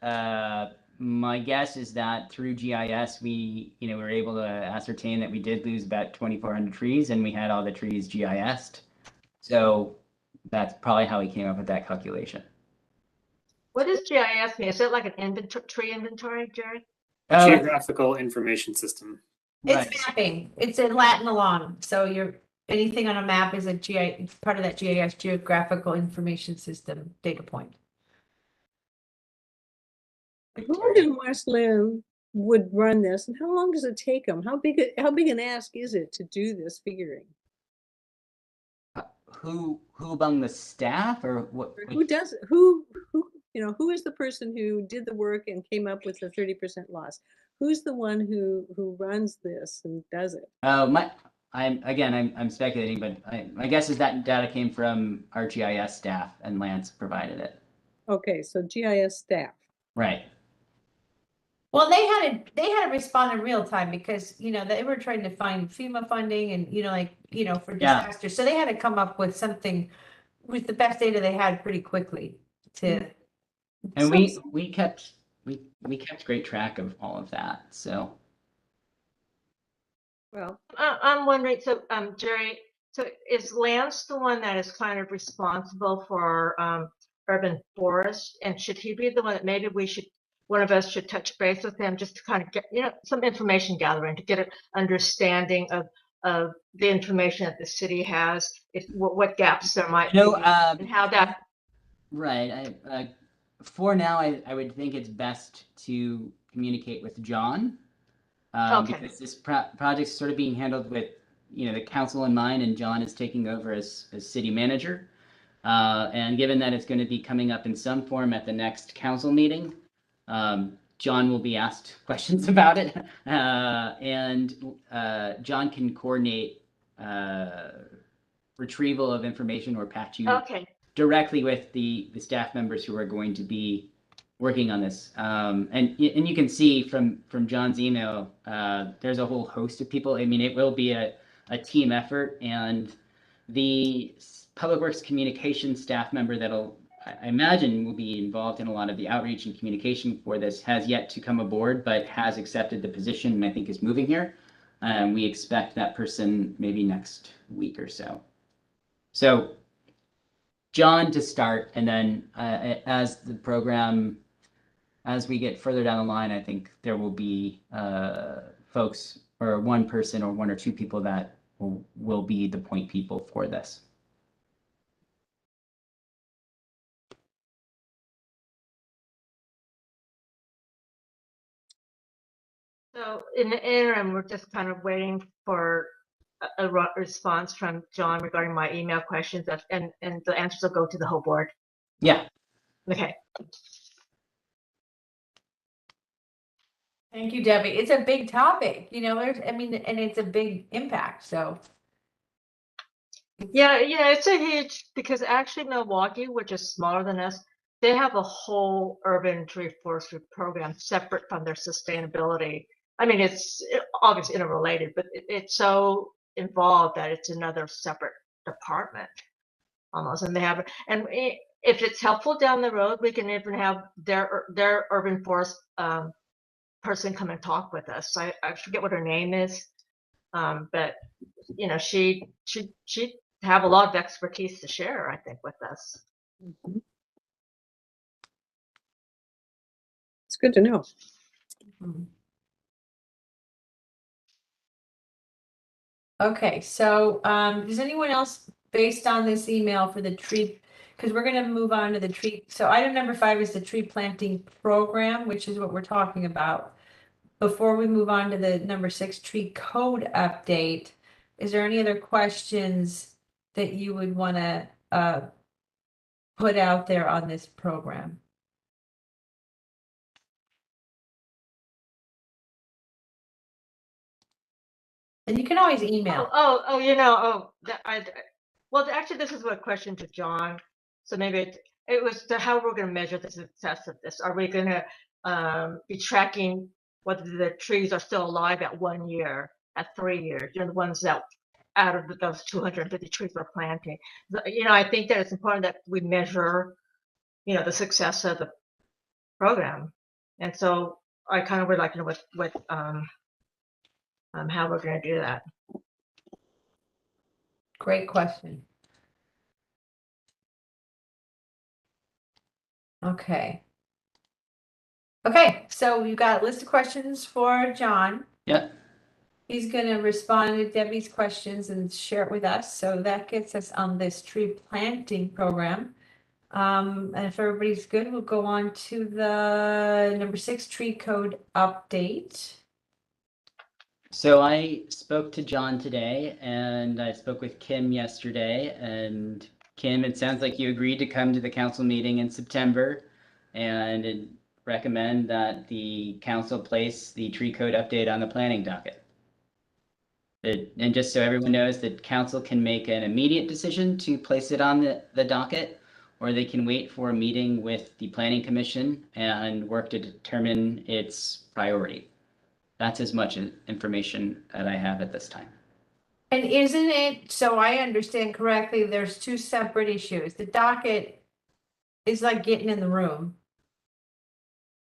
my guess is that through GIS, we were able to ascertain that we did lose about 2,400 trees, and we had all the trees GIS'd. So that's probably how he came up with that calculation. What does GIS mean? Is it like an tree inventory, Jerry? Geographical information system. It's mapping. It's in Latin along. So anything on a map is it's part of that GIS, geographical information system data point. Who in West Linn would run this, and how long does it take them? How big an ask is it to do this figuring? Who among the staff, or what? Who does it? Who is the person who did the work and came up with the 30% loss? Who's the one who runs this and does it? I'm speculating, but my guess is that data came from our GIS staff, and Lance provided it. Okay, so GIS staff. Right. Well, they had to respond in real time, because they were trying to find FEMA funding and for disaster. So they had to come up with something with the best data they had pretty quickly to. And we kept great track of all of that. So. Well, I'm wondering. So, Jerry. So is Lance the one that is kind of responsible for urban forest, and should he be the one that maybe we should one of us should touch base with him just to kind of get, some information gathering to get an understanding of the information that the city has, what gaps there might be, and how that. Right. For now, I would think it's best to communicate with John. Okay. Because this project's sort of being handled with, the council in mind, and John is taking over as city manager. And given that it's going to be coming up in some form at the next council meeting, John will be asked questions about it. And John can coordinate retrieval of information or patch you Okay. directly with the staff members who are going to be working on this. And you can see from John's email, there's a whole host of people. I mean, it will be a team effort, and the Public Works communication staff member that'll, I imagine, will be involved in a lot of the outreach and communication for this has yet to come aboard, but has accepted the position and I think is moving here. We expect that person maybe next week or so. So John to start, and then as the program, as we get further down the line, I think there will be folks, or one person or one or two people that will be the point people for this. So in the interim, we're just kind of waiting for a response from John regarding my email questions, and the answers will go to the whole board. Yeah. Okay. Thank you, Debbie. It's a big topic, and it's a big impact, so. Yeah, it's a huge, because actually Milwaukee, which is smaller than us, they have a whole urban tree forestry program separate from their sustainability. I mean, it's obviously interrelated, but it's so involved that it's another separate department almost. And they have, and if it's helpful down the road, we can even have their urban forest person come and talk with us. I forget what her name is, but she have a lot of expertise to share, I think, with us. Mhm. It's good to know. Okay, so does anyone else, based on this email for the tree, because we're going to move on to the tree. So item number 5 is the tree planting program, which is what we're talking about. Before we move on to the number 6 tree code update, is there any other questions that you would want to put out there on this program? And you can always email. Well, actually, this is a question to John. So maybe it was how we're going to measure the success of this. Are we going to be tracking whether the trees are still alive at 1 year, at 3 years? The ones that out of those 250 trees we're planting. I think that it's important that we measure, the success of the program. And so I kind of would like to know what how we're going to do that. Great question. Okay. Okay, so we've got a list of questions for John. Yeah. He's going to respond to Debbie's questions and share it with us. So that gets us on this tree planting program. And if everybody's good, we'll go on to the number 6 tree code update. So I spoke to John today, and I spoke with Kim yesterday, and Kim, it sounds like you agreed to come to the council meeting in September and recommend that the council place the tree code update on the planning docket. And just so everyone knows, that council can make an immediate decision to place it on the docket, or they can wait for a meeting with the planning commission and work to determine its priority. That's as much information that I have at this time. And isn't it, so I understand correctly, there's 2 separate issues. The docket is like getting in the room.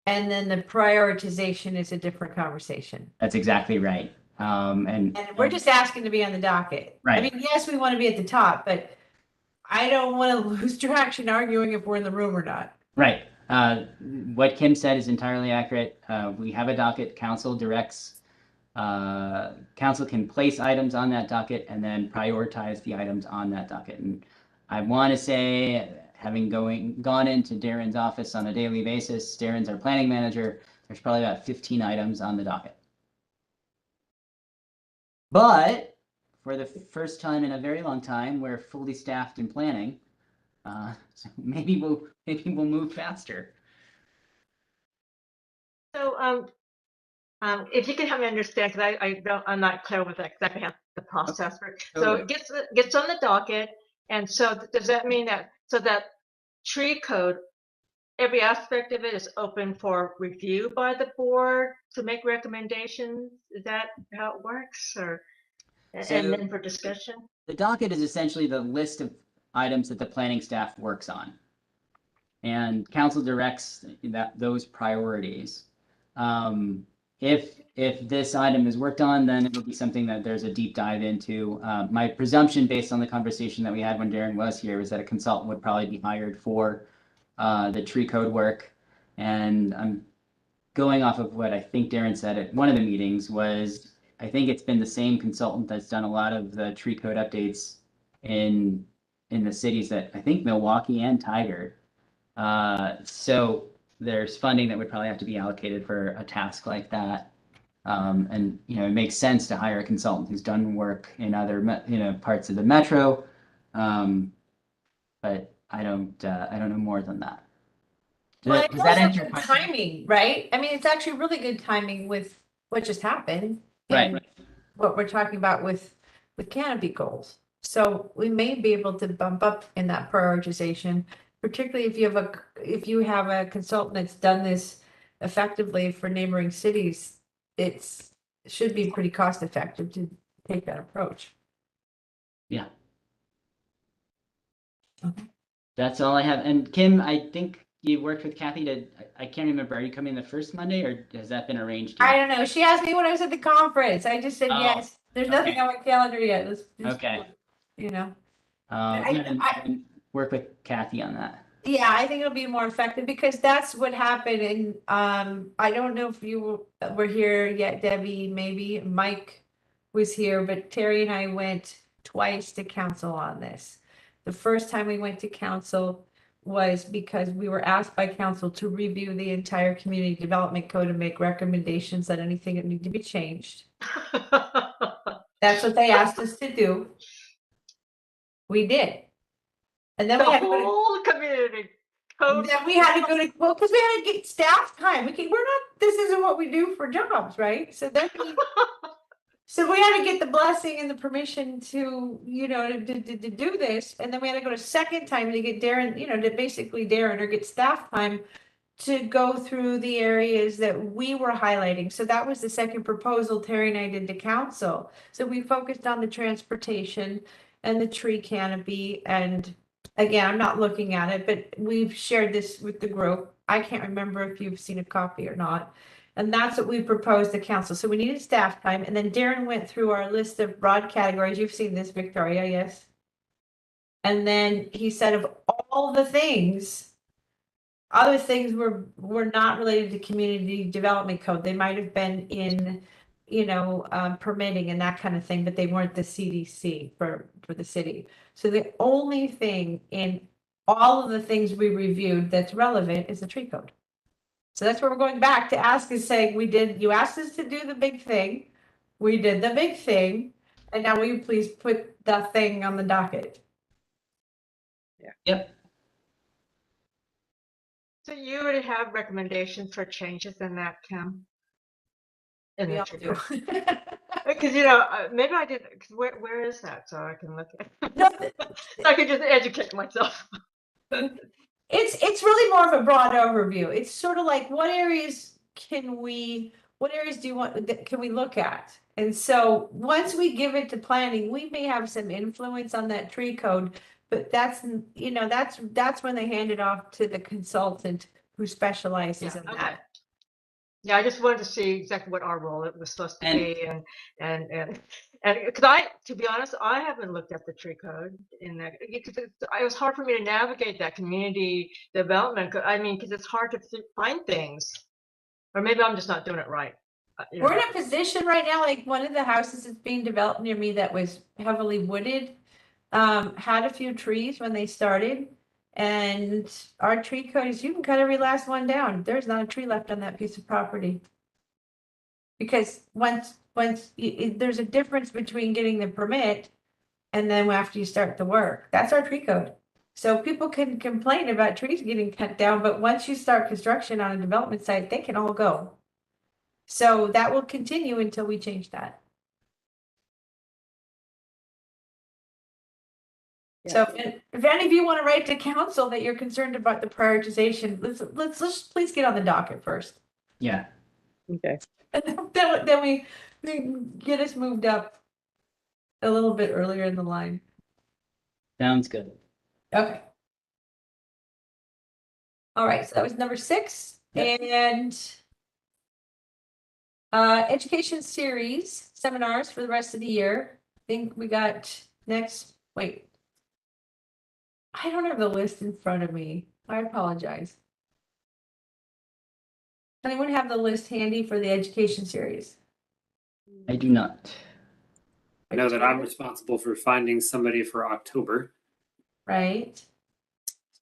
And then the prioritization is a different conversation. That's exactly right. And we're just asking to be on the docket. Right. I mean, yes, we want to be at the top, but I don't want to lose traction arguing if we're in the room or not. Right. What Kim said is entirely accurate. We have a docket. Council directs. Council can place items on that docket and then prioritize the items on that docket. And I want to say, having gone into Darren's office on a daily basis, Darren's our planning manager. There's probably about 15 items on the docket. But for the first time in a very long time, we're fully staffed in planning. So maybe we'll move faster. So, if you can help me understand, because I'm not clear with exactly how the process works. So Totally. it gets on the docket, and so does that mean that that tree code, every aspect of it is open for review by the board to make recommendations? Is that how it works, or and then for discussion? The docket is essentially the list of items that the planning staff works on, and council directs those priorities. If this item is worked on, then it'll be something that there's a deep dive into. My presumption, based on the conversation that we had when Darren was here, was that a consultant would probably be hired for the tree code work. And I'm going off of what I think Darren said at one of the meetings was, I think it's been the same consultant that's done a lot of the tree code updates in the cities that I think Milwaukee and Tigard. So there's funding that would probably have to be allocated for a task like that. And it makes sense to hire a consultant who's done work in other parts of the metro. But I don't know more than that. Well, Does that answer your good question? timing, right? I mean, it's actually really good timing with what just happened. Right. And what we're talking about with canopy goals. So we may be able to bump up in that prioritization, particularly if you have a consultant that's done this effectively for neighboring cities. It should be pretty cost effective to take that approach. Yeah. Okay. That's all I have. And Kim, I think you worked with Kathy I can't remember. Are you coming the first Monday, or has that been arranged yet? I don't know. She asked me when I was at the conference. I just said Oh, yes. There's nothing okay. on my calendar yet. Let's just, Okay. I- Work with Kathy on that. Yeah, I think it'll be more effective because that's what happened. And I don't know if you were here yet, Debbie, maybe Mike was here, but Terry and I went twice to council on this. The first time we went to council was because we were asked by council to review the entire community development code and make recommendations on anything that needed to be changed. That's what they asked us to do. We did. And then The we had to go to whole community code. then we had to go to, well, because we had to get staff time. This isn't what we do for jobs, right? So then so we had to get the blessing and the permission to, to do this. And then we had to go to second time to get Darren, to basically Darren or get staff time to go through the areas that we were highlighting. So that was the second proposal Terry and I did to council. So we focused on the transportation and the tree canopy. And again, I'm not looking at it, but we've shared this with the group. I can't remember if you've seen a copy or not. And that's what we proposed to council. So we needed staff time. And then Darren went through our list of broad categories. You've seen this, Victoria, yes? And then he said of all the things, other things were not related to community development code. They might have been in, permitting and that kind of thing, but they weren't the CDC for the city. So the only thing in all of the things we reviewed that's relevant is the tree code. So that's where we're going back to ask is saying, you asked us to do the big thing. We did the big thing. And now will you please put the thing on the docket? Yeah. Yep. So you already have recommendations for changes in that, Kim? In We the all tree do. code? Because maybe I did. Cause where is that so I can look at it? No, So I can just educate myself. It's really more of a broad overview. It's sort of like what areas do you want can we look at? And so once we give it to planning, we may have some influence on that tree code, but that's when they hand it off to the consultant who specializes in Okay. that. Yeah, I just wanted to see exactly what our role it was supposed to And- be, and And because to be honest, I haven't looked at the tree code in that, because it was hard for me to navigate that community development. I mean, because it's hard to find things, or maybe I'm just not doing it right. We're in a position right now, like one of the houses that's being developed near me that was heavily wooded, had a few trees when they started. And our tree code is you can cut every last one down. There's not a tree left on that piece of property. Because once there's a difference between getting the permit and then after you start the work, that's our tree code. So people can complain about trees getting cut down, but once you start construction on a development site, they can all go. So that will continue until we change that. Yeah. So if any of you want to write to council that you're concerned about the prioritization, let's please get on the docket first. Yeah. Okay. And then we get us moved up a little bit earlier in the line. Sounds good. Okay. All right, so that was number 6. Yep. And education series seminars for the rest of the year. I think we got wait. I don't have the list in front of me. I apologize. Anyone have the list handy for the education series? I do not. I know that I'm responsible for finding somebody for October. Right.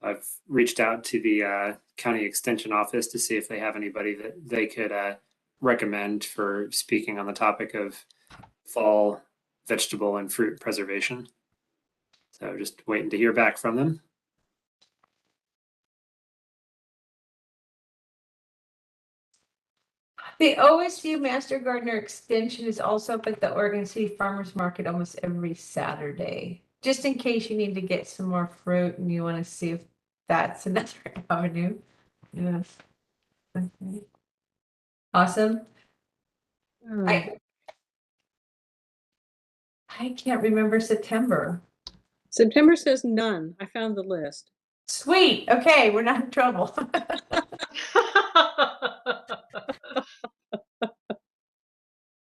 I've reached out to the county extension office to see if they have anybody that they could recommend for speaking on the topic of fall vegetable and fruit preservation. So just waiting to hear back from them. The OSU Master Gardener Extension is also up at the Oregon City Farmers Market almost every Saturday. Just in case you need to get some more fruit and you want to see if that's another avenue. Yes. Okay. Awesome. I can't remember September. September says none. I found the list. Sweet. Okay, we're not in trouble.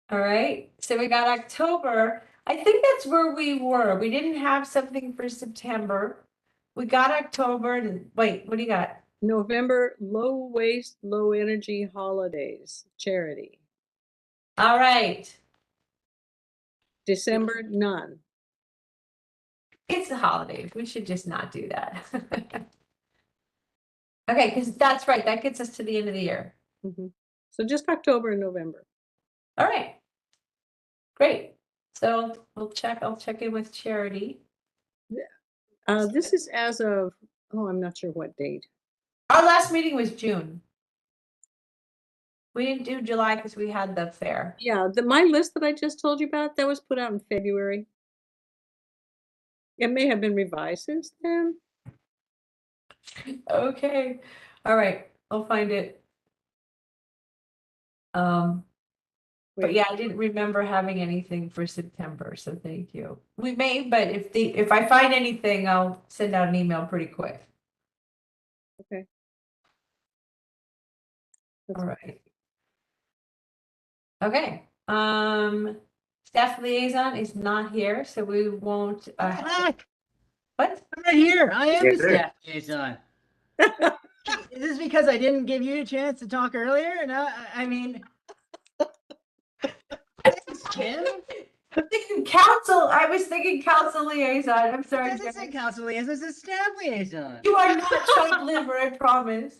All right. So we got October. I think that's where we were. We didn't have something for September. We got October and wait, what do you got? November, low waste, low energy holidays, charity. All right. December, none. It's the holidays. We should just not do that. Okay, because that's right. That gets us to the end of the year. Mm-hmm. So just October and November. All right. Great. So I'll check in with Charity. This is as of, I'm not sure what date. Our last meeting was June. We didn't do July because we had the fair. Yeah, my list that I just told you about, that was put out in February. It may have been revised since then. Okay. All right. I'll find it. But yeah, I didn't remember having anything for September, so thank you. We may, but if I find anything, I'll send out an email pretty quick. Okay. All right. Okay. Staff liaison is not here, so we won't. What? I'm right here. I am Right the there. staff liaison. Is this because I didn't give you a chance to talk earlier? No, I mean, thanks, Kim. I was thinking council liaison. I'm sorry. This isn't council liaison. This is staff liaison. You are not chopped liver, I promise.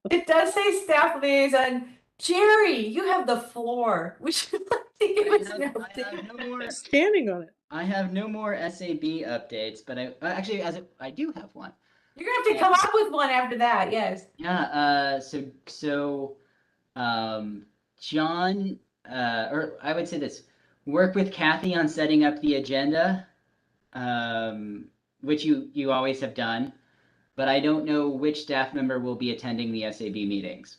It does say staff liaison. Jerry, you have the floor. We should give us an I update. have no more. Standing on it. I have no more SAB updates, but actually, I do have one. You're gonna have to come up with one after that. Yes. Yeah. John, or I would say this: work with Kathy on setting up the agenda, which you always have done, but I don't know which staff member will be attending the SAB meetings.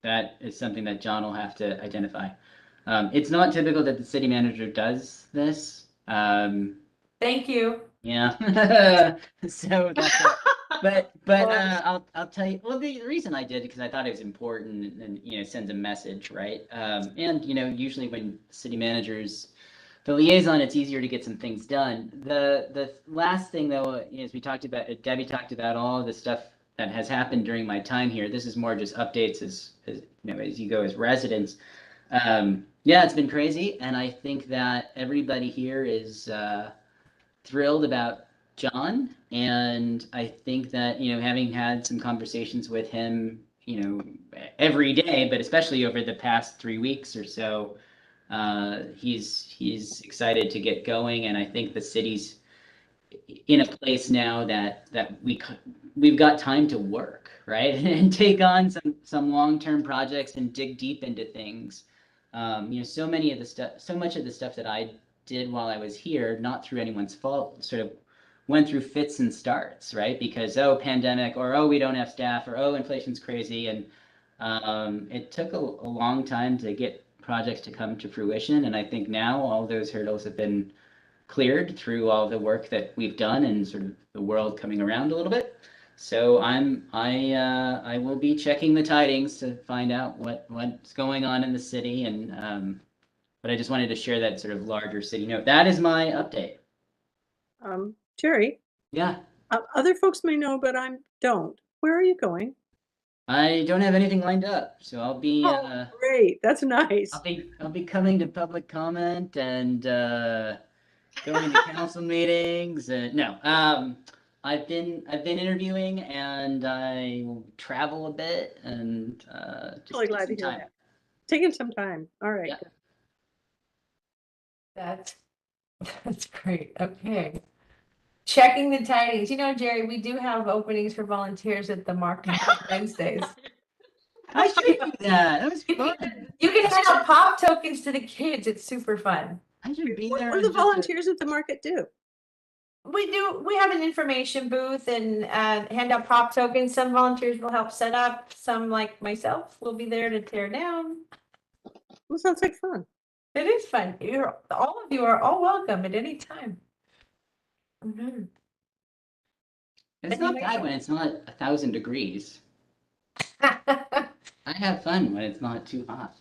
That is something that John will have to identify. It's not typical that the city manager does this. Thank you. Yeah. So that's I'll tell you. Well, the reason I did because I thought it was important and sends a message, right? And usually when city managers the liaison, it's easier to get some things done. The last thing though, as we talked about, Debbie talked about all of the stuff that has happened during my time here. This is more just updates as you know, as you go as residents. Yeah, it's been crazy, and I think that everybody here is thrilled about John, and I think that, you know, having had some conversations with him, you know, every day, but especially over the past 3 weeks or so, he's excited to get going, and I think the city's in a place now that we've got time to work, right? And take on some long-term projects and dig deep into things. You know, so much of the stuff that I did while I was here, not through anyone's fault, sort of went through fits and starts, right? Because, oh, pandemic, or oh, we don't have staff, or oh, inflation's crazy. And it took a long time to get projects to come to fruition. And I think now all those hurdles have been cleared through all the work that we've done and sort of the world coming around a little bit. So I will be checking the tidings to find out what's going on in the city, and but I just wanted to share that sort of larger city note. That is my update. Jerry, Yeah, other folks may know, but I don't. Where are you going? I don't have anything lined up, so I'll be Oh, great. That's nice. I'll be coming to public comment and going to council meetings. No, I've been interviewing, and I will travel a bit and just Really take glad to some hear time. that. Taking some time. All right. Yeah. That's great. Okay. Checking the tidings. You know, Jerry, we do have openings for volunteers at the market on Wednesdays. I should do that. That was You fun. can hand out pop tokens to the kids. It's super fun. I should be What there. do the volunteers at the market do? We have an information booth and hand out pop tokens. Some volunteers will help set up. Some, like myself, will be there to tear down. Well, sounds like fun. It is fun. All of you are all welcome at any time. Mhm. It's not bad when it's not 1,000 degrees. I have fun when it's not too hot.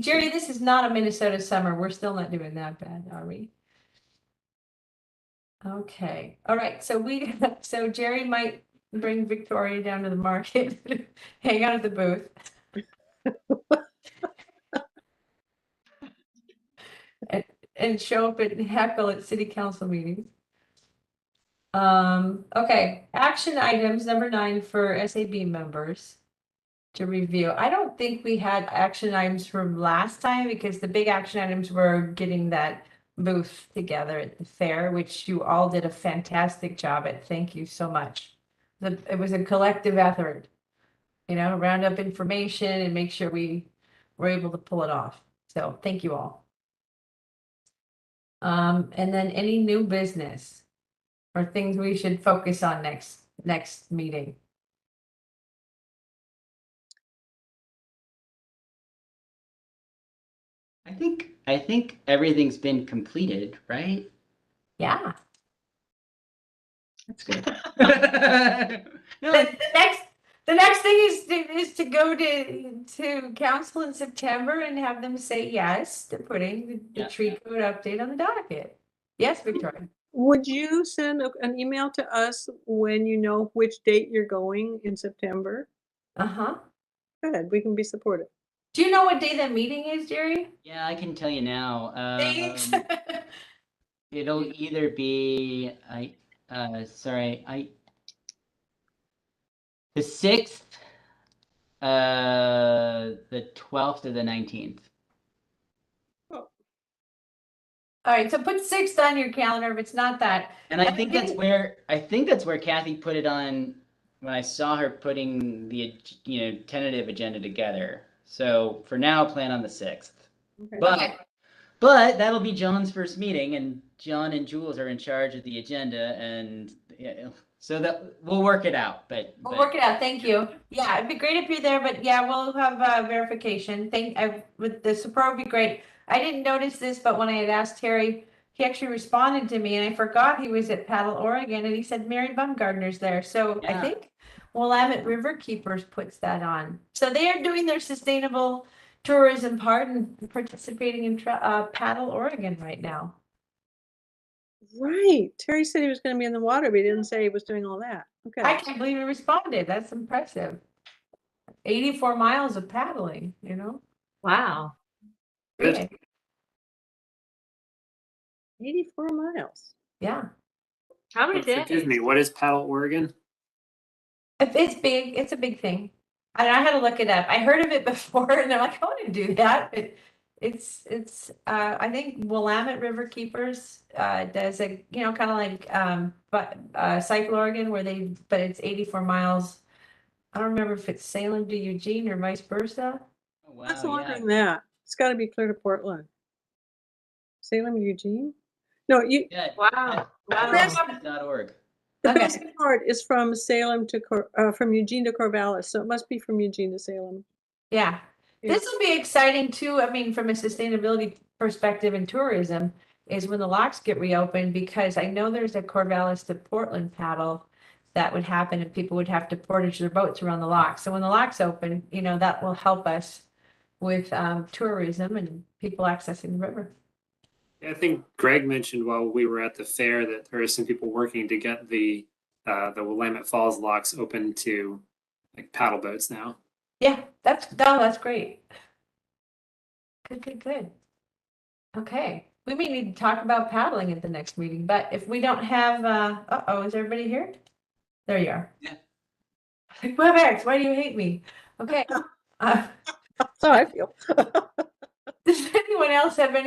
Jerry, this is not a Minnesota summer. We're still not doing that bad, are we? Okay, all right, so Jerry might bring Victoria down to the market, hang out at the booth. And show up and heckle at city council meetings. Okay, action items number 9 for SAB members to review. I don't think we had action items from last time because the big action items were getting that booth together at the fair, which you all did a fantastic job at. Thank you so much. It was a collective effort, you know, round up information and make sure we were able to pull it off. So thank you all. And then any new business or things we should focus on next meeting. I think everything's been completed, right? Yeah. That's good. No, The next thing is to go to council in September and have them say yes to putting the Yeah. tree code update on the docket. Yes, Victoria. Would you send an email to us when you know which date you're going in September? Uh-huh. Good, we can be supportive. Do you know what day that meeting is, Jerry? yeah, I can tell you now. Thanks. It'll either be the 6th, the 12th, or the 19th. All right, so put 6th on your calendar if it's not that. And I think that's where Kathy put it on when I saw her putting the tentative agenda together. So for now, plan on the 6th. Okay. But that'll be John's first meeting, and John and Jules are in charge of the agenda, and so that we'll work it out. We'll work it out. Thank you. Yeah, it'd be great if you're there, but yeah, we'll have verification. With the support would be great. I didn't notice this, but when I had asked Terry, he actually responded to me, and I forgot he was at Paddle, Oregon, and he said Mary Bumgardner's there. So I Yeah. think Willamette River Keepers puts that on. So they are doing their sustainable tourism part and participating in Paddle Oregon right now. Right. Terry said he was going to be in the water, but he didn't say he was doing all that. I Okay. can't believe he responded. That's impressive. 84 miles of paddling, you know? Wow. Good. Big. 84 miles. Yeah. How many days? Forgive me, what is Paddle Oregon? It's big. It's a big thing. I had to look it up. I heard of it before and I'm like, I want to do that. But it's I think Willamette River Keepers does a, you know, kind of like Cycle Oregon where but it's 84 miles. I don't remember if it's Salem to Eugene or vice versa. Oh, wow, What's yeah. longer than that? It's got to be clear to Portland. Salem, Eugene? No, Yeah. Wow. paddleoregon.org. the Okay. best part is from Salem to from Eugene to Corvallis, so it must be from Eugene to Salem. Yeah. Yeah. This will be exciting too. I mean, from a sustainability perspective and tourism is when the locks get reopened, because I know there's a Corvallis to Portland paddle that would happen and people would have to portage their boats around the locks. So when the locks open, you know, that will help us with tourism and people accessing the river. Yeah, I think Greg mentioned while we were at the fair that there are some people working to get the Willamette Falls locks open to like paddle boats now. Yeah, that's great. Good. Okay, we may need to talk about paddling at the next meeting, but if we don't have, uh-oh, is everybody here? There you are. Yeah. WebEx, why do you hate me? Okay. That's how I feel. Does anyone else have any